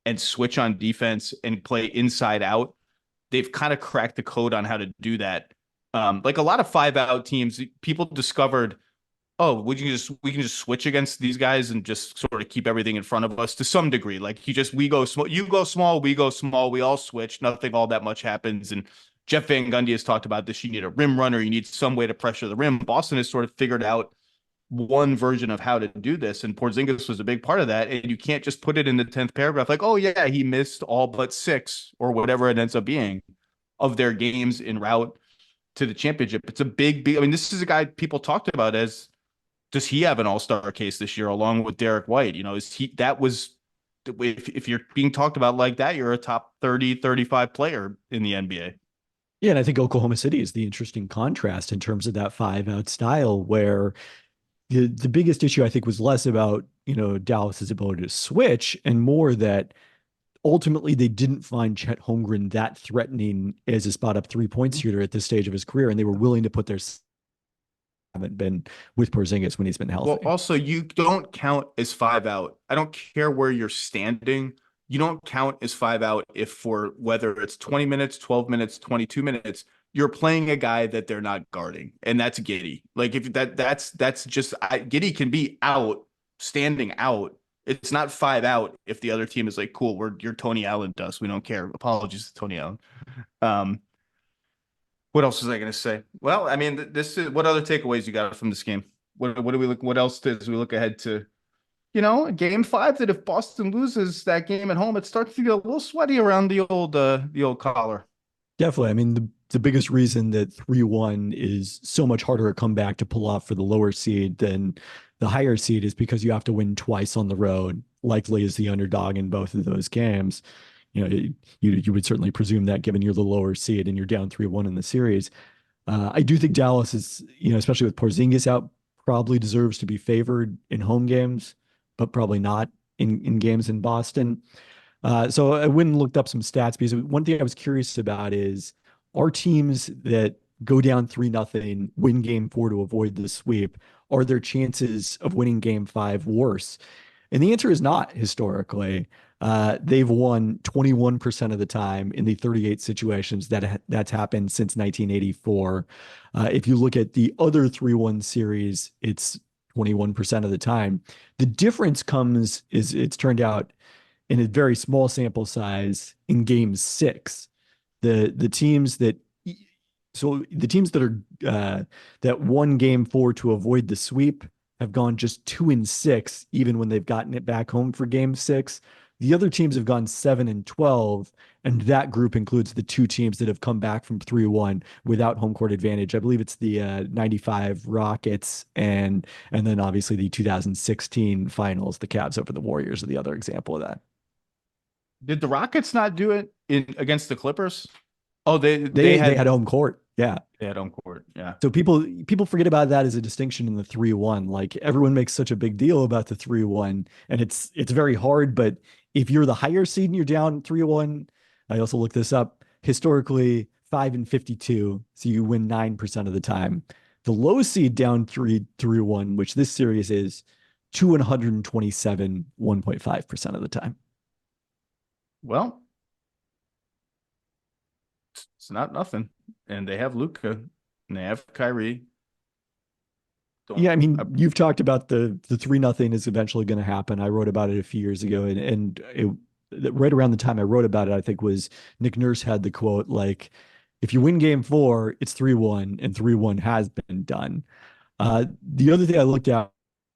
and switch on defense and play inside out, they've kind of cracked the code on how to do that. Like a lot of 5-out teams, people discovered, oh, we can just switch against these guys and just sort of keep everything in front of us to some degree. Like we go small, you go small, we go small, we all switch, nothing all that much happens. And Jeff Van Gundy has talked about this. You need a rim runner, you need some way to pressure the rim. Boston has sort of figured out one version of how to do this, and Porzingis was a big part of that. And you can't just put it in the 10th paragraph like, oh yeah, he missed all but 6 or whatever it ends up being of their games en route to the championship. It's a big. I mean, this is a guy people talked about as, does he have an all-star case this year along with Derek White? If you're being talked about like that, you're a top 30, 35 player in the NBA. Yeah, and I think Oklahoma City is the interesting contrast in terms of that 5-out style, where the biggest issue I think was less about, Dallas's ability to switch and more that ultimately they didn't find Chet Holmgren that threatening as a spot up 3-point shooter at this stage of his career, and they were willing to put their haven't been with Porzingis when he's been healthy. Well, also you don't count as 5-out. I don't care where you're standing. You don't count as 5-out if for whether it's 20 minutes, 12 minutes, 22 minutes, you're playing a guy that they're not guarding, and that's Giddey. Like if that's just Giddey can be out, standing out. It's not 5-out if the other team is like, cool, you're Tony Allen to us. We don't care. Apologies to Tony Allen. What else was I going to say? Well, I mean, this is what other takeaways you got from this game? What do we look? What else as we look ahead to, game 5? That if Boston loses that game at home, it starts to get a little sweaty around the old collar. Definitely. I mean, the biggest reason that 3-1 is so much harder a comeback to pull off for the lower seed than the higher seed is because you have to win twice on the road, likely as the underdog in both of those games. You would certainly presume that given you're the lower seed and you're down 3-1 in the series. I do think Dallas is, especially with Porzingis out, probably deserves to be favored in home games, but probably not in games in Boston. So I went and looked up some stats because one thing I was curious about is, are teams that go down 3-0 win game 4 to avoid the sweep, are their chances of winning game 5 worse? And the answer is not historically. They've won 21% of the time in the 38 situations that's happened since 1984. If you look at the other 3-1 series, it's 21% of the time. The difference is it's turned out in a very small sample size in game 6. The teams that are that won game 4 to avoid the sweep have gone just 2-6, even when they've gotten it back home for game 6. The other teams have gone 7-12, and that group includes the 2 teams that have come back from 3-1 without home court advantage. I believe it's the 95 Rockets and then obviously the 2016 finals, the Cavs over the Warriors are the other example of that. Did the Rockets not do it against the Clippers? Oh, they had home court. Yeah. They had home court. Yeah. So people forget about that as a distinction in the 3-1. Like everyone makes such a big deal about the 3-1, and it's very hard. But if you're the higher seed and you're down 3-1, I also looked this up. Historically, 5-52, so you win 9% of the time. The low seed down 3-1, which this series is 227, 1.5% of the time. Well, it's not nothing. And they have Luka and they have Kyrie. Yeah, I mean, you've talked about the 3-0 is eventually going to happen. I wrote about it a few years ago, and right around the time I wrote about it, I think was Nick Nurse had the quote, like, if you win game 4, it's 3-1, and 3-1 has been done. The other thing I looked at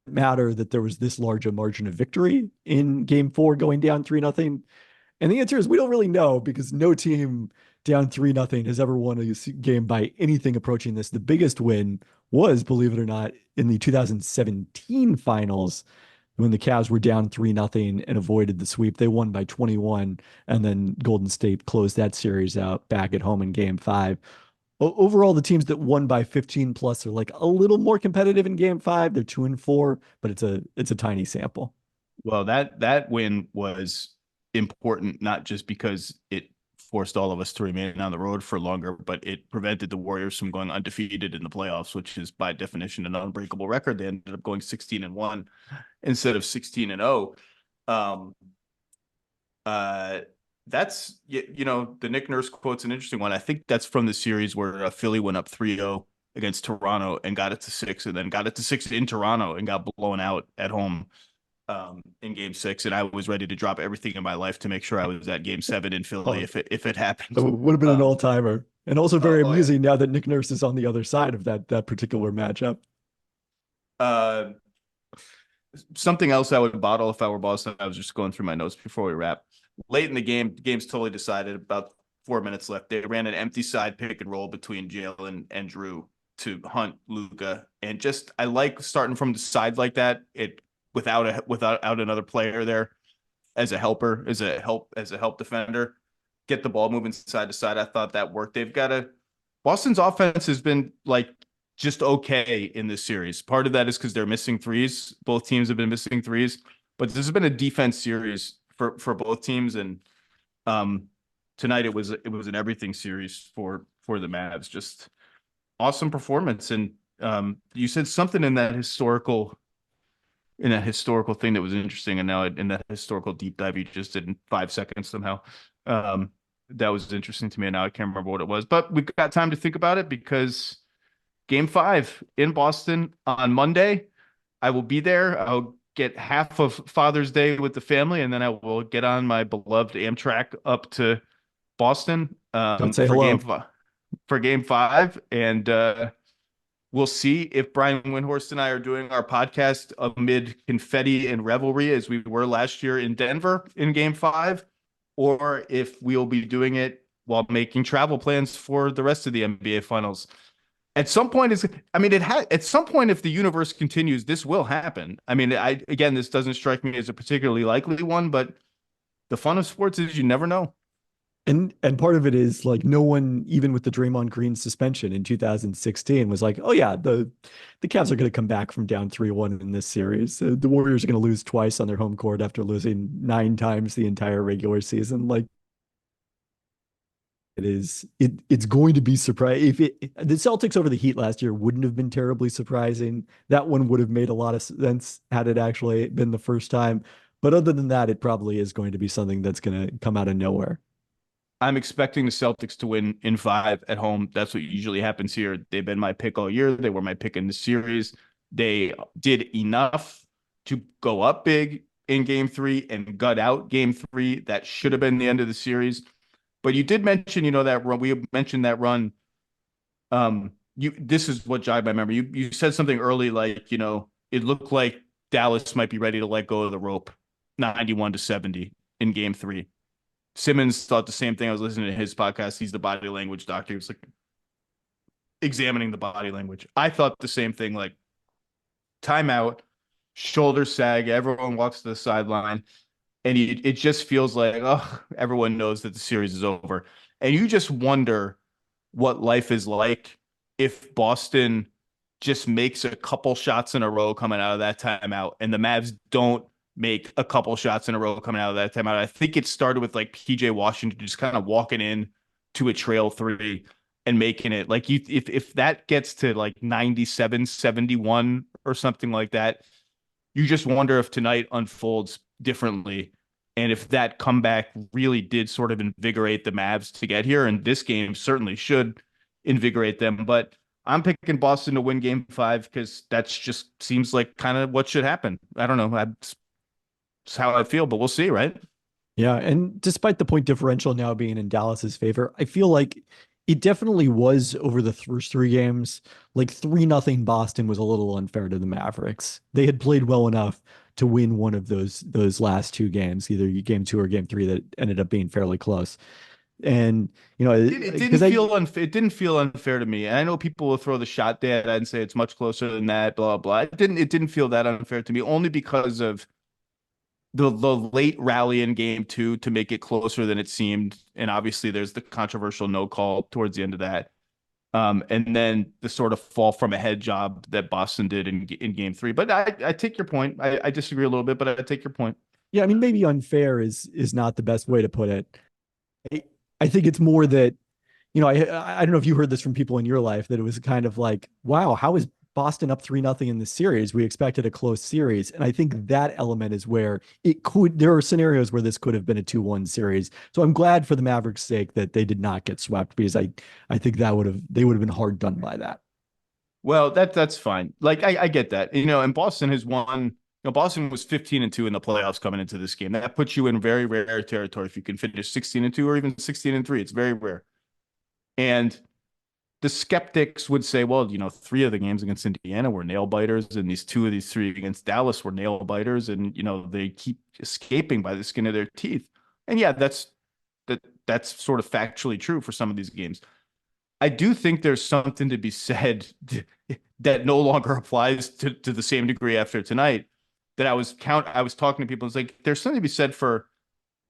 matter that there was this large a margin of victory in game 4 going down 3-0. And the answer is we don't really know, because no team down 3-0 has ever won a game by anything approaching this. The biggest win was, believe it or not, in the 2017 finals when the Cavs were down 3-0 and avoided the sweep. They won by 21, and then Golden State closed that series out back at home in game 5. Overall, the teams that won by 15 plus are like a little more competitive in game 5. They're 2-4, but it's a tiny sample. Well, that win was important, not just because it forced all of us to remain on the road for longer, but it prevented the Warriors from going undefeated in the playoffs, which is by definition an unbreakable record. They ended up going 16-1 instead of 16-0. That's, the Nick Nurse quote's an interesting one. I think that's from the series where Philly went up 3-0 against Toronto and got it to 6, and then got it to 6 in Toronto and got blown out at home in game 6. And I was ready to drop everything in my life to make sure I was at game 7 in Philly if it happened. It would have been an all-timer, and also very amusing yeah. now that Nick Nurse is on the other side of that particular matchup. Something else I would bottle if I were Boston. I was just going through my notes before we wrap. Late in the game's totally decided. About 4 minutes left. They ran an empty side pick and roll between Jalen and Drew to hunt Luka, and just I like starting from the side like that. It without another player there as a helper, as a help defender, get the ball moving side to side. I thought that worked. Boston's offense has been like just okay in this series. Part of that is because they're missing threes. Both teams have been missing threes, but this has been a defense series for both teams. And tonight it was an everything series for the Mavs. Just awesome performance. And you said something in that historical thing that was interesting, and now in that historical deep dive you just did in 5 seconds somehow. That was interesting to me, and now I can't remember what it was. But we've got time to think about it because Game 5 in Boston on Monday. I will be there. I'll get half of Father's Day with the family, and then I will get on my beloved Amtrak up to Boston Don't say hello. For Game 5. And we'll see if Brian Windhorst and I are doing our podcast amid confetti and revelry as we were last year in Denver in Game 5, or if we'll be doing it while making travel plans for the rest of the NBA Finals. At some point, at some point, if the universe continues, this will happen. I mean, again, this doesn't strike me as a particularly likely one, but the fun of sports is you never know. And part of it is like no one, even with the Draymond Green suspension in 2016, was like, oh yeah, the Cavs are going to come back from down 3-1 in this series. The Warriors are going to lose twice on their home court after losing 9 times the entire regular season. Like it's going to be surprising. The Celtics over the Heat last year wouldn't have been terribly surprising. That one would have made a lot of sense had it actually been the first time. But other than that, it probably is going to be something that's going to come out of nowhere. I'm expecting the Celtics to win in 5 at home. That's what usually happens here. They've been my pick all year. They were my pick in the series. They did enough to go up big in game 3 and gut out game 3. That should have been the end of the series. But you did mention, that run. We mentioned that run. This is what jogged my memory. You said something early, like, it looked like Dallas might be ready to let go of the rope, 91-70 in game 3. Simmons thought the same thing. I was listening to his podcast. He's the body language doctor. He was like examining the body language. I thought the same thing, like timeout, shoulder sag, everyone walks to the sideline, and it just feels like, everyone knows that the series is over. And you just wonder what life is like if Boston just makes a couple shots in a row coming out of that timeout and the Mavs don't make a couple shots in a row coming out of that timeout. I think it started with like PJ Washington just kind of walking in to a trail 3 and making it like if that gets to like 97-71 or something like that, you just wonder if tonight unfolds differently. And if that comeback really did sort of invigorate the Mavs to get here, and this game certainly should invigorate them. But I'm picking Boston to win game 5 because that's just seems like kind of what should happen. I don't know. That's how I feel, but we'll see, right? Yeah, and despite the point differential now being in Dallas's favor, I feel like it definitely was over the first 3 games. Like 3-0 Boston was a little unfair to the Mavericks. They had played well enough to win one of those last 2 games, either game 2 or game 3, that ended up being fairly close. And it didn't feel unfair to me. And I know people will throw the shot there and say it's much closer than that, blah blah. It didn't feel that unfair to me, only because of the late rally in game 2 to make it closer than it seemed. And obviously there's the controversial no call towards the end of that. And then the sort of fall from ahead job that Boston did in game 3. But I take your point. I disagree a little bit, but I take your point. Yeah, I mean, maybe unfair is not the best way to put it. I think it's more that, I don't know if you heard this from people in your life, that it was kind of like, wow, how is Boston up 3-0 in this series? We expected a close series. And I think that element is where there are scenarios where this could have been a 2-1 series. So I'm glad for the Mavericks' sake that they did not get swept, because I think they would have been hard done by that. Well, that's fine. Like I get that. And Boston has won. Boston was 15-2 in the playoffs coming into this game. That puts you in very rare territory if you can finish 16-2 or even 16-3. It's very rare. And the skeptics would say, well, 3 of the games against Indiana were nail biters, and these 2 of these 3 against Dallas were nail biters, and they keep escaping by the skin of their teeth. And yeah, that's sort of factually true for some of these games. I do think there's something to be said that no longer applies to the same degree after tonight. That I was talking to people. It's like there's something to be said for,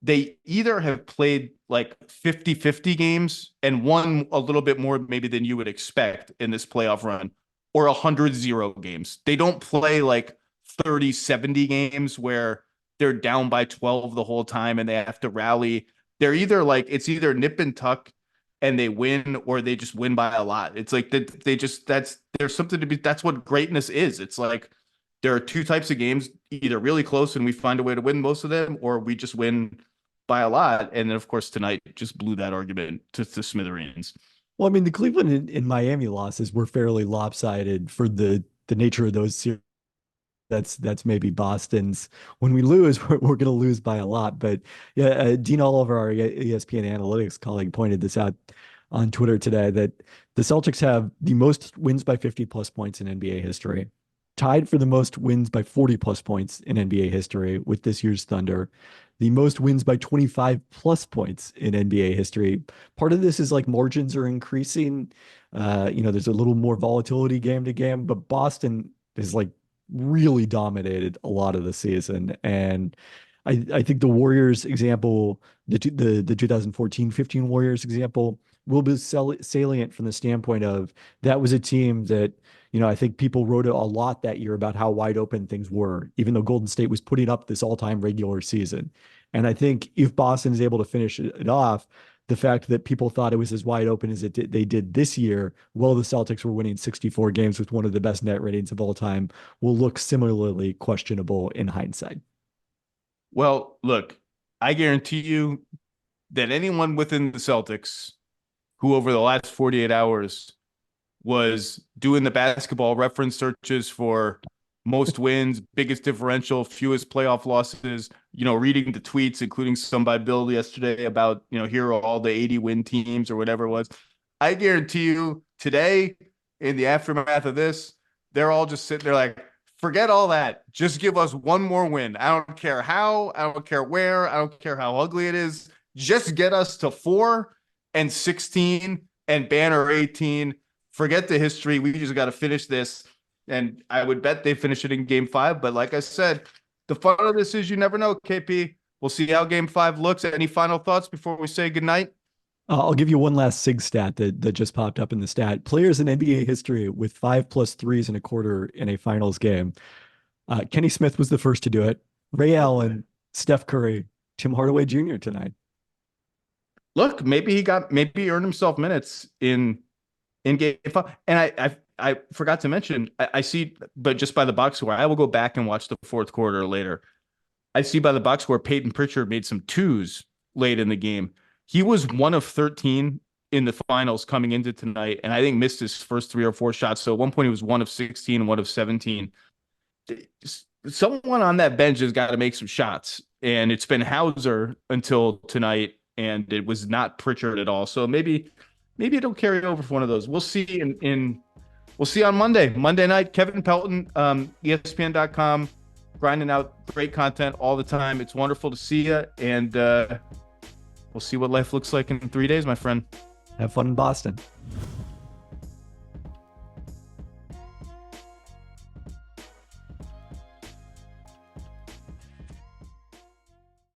they either have played like 50-50 games and won a little bit more maybe than you would expect in this playoff run, or 100-0 games. They don't play like 30-70 games where they're down by 12 the whole time and they have to rally. They're either like, it's either nip and tuck and they win, or they just win by a lot. It's like there's something to be, that's what greatness is. It's like there are 2 types of games, either really close and we find a way to win most of them, or we just win by a lot. And then, of course, tonight just blew that argument to smithereens. Well, I mean, the Cleveland and Miami losses were fairly lopsided for the nature of those series. That's maybe Boston's. When we lose, we're going to lose by a lot. But yeah, Dean Oliver, our ESPN analytics colleague, pointed this out on Twitter today, that the Celtics have the most wins by 50 plus points in NBA history, tied for the most wins by 40 plus points in NBA history with this year's Thunder, the most wins by 25 plus points in NBA history. Part of this is like margins are increasing. There's a little more volatility game to game, but Boston is like really dominated a lot of the season. And I think the Warriors example, the 2014-15 Warriors example, will be salient from the standpoint of that was a team that, I think people wrote a lot that year about how wide open things were, even though Golden State was putting up this all-time regular season. And I think if Boston is able to finish it off, the fact that people thought it was as wide open as they did this year, while the Celtics were winning 64 games with one of the best net ratings of all time, will look similarly questionable in hindsight. Well, look, I guarantee you that anyone within the Celtics who over the last 48 hours was doing the basketball reference searches for most wins, biggest differential, fewest playoff losses, reading the tweets, including some by Bill yesterday about, here are all the 80 win teams or whatever it was. I guarantee you today, in the aftermath of this, they're all just sitting there like, forget all that. Just give us one more win. I don't care how, I don't care where, I don't care how ugly it is. Just get us to 4 and 16 and banner 18. Forget the history. We just got to finish this. And I would bet they finish it in game 5. But like I said, the fun of this is you never know, KP. We'll see how game 5 looks. Any final thoughts before we say goodnight? I'll give you one last SIG stat that just popped up in the stat. Players in NBA history with 5+ threes in a quarter in a finals game. Kenny Smith was the first to do it. Ray Allen, Steph Curry, Tim Hardaway Jr. tonight. Look, maybe he earned himself minutes in game 5. And I forgot to mention, I see, but just by the box score, I will go back and watch the fourth quarter later. I see by the box score, Peyton Pritchard made some 2s late in the game. He was 1 of 13 in the finals coming into tonight, and I think missed his first 3 or 4 shots. So at one point he was 1 of 16, 1 of 17. Someone on that bench has got to make some shots, and it's been Hauser until tonight, and it was not Pritchard at all. So maybe it'll carry over for one of those. We'll see we'll see on Monday night. Kevin Pelton, ESPN.com, grinding out great content all the time. It's wonderful to see you, and we'll see what life looks like in 3 days, my friend. Have fun in Boston.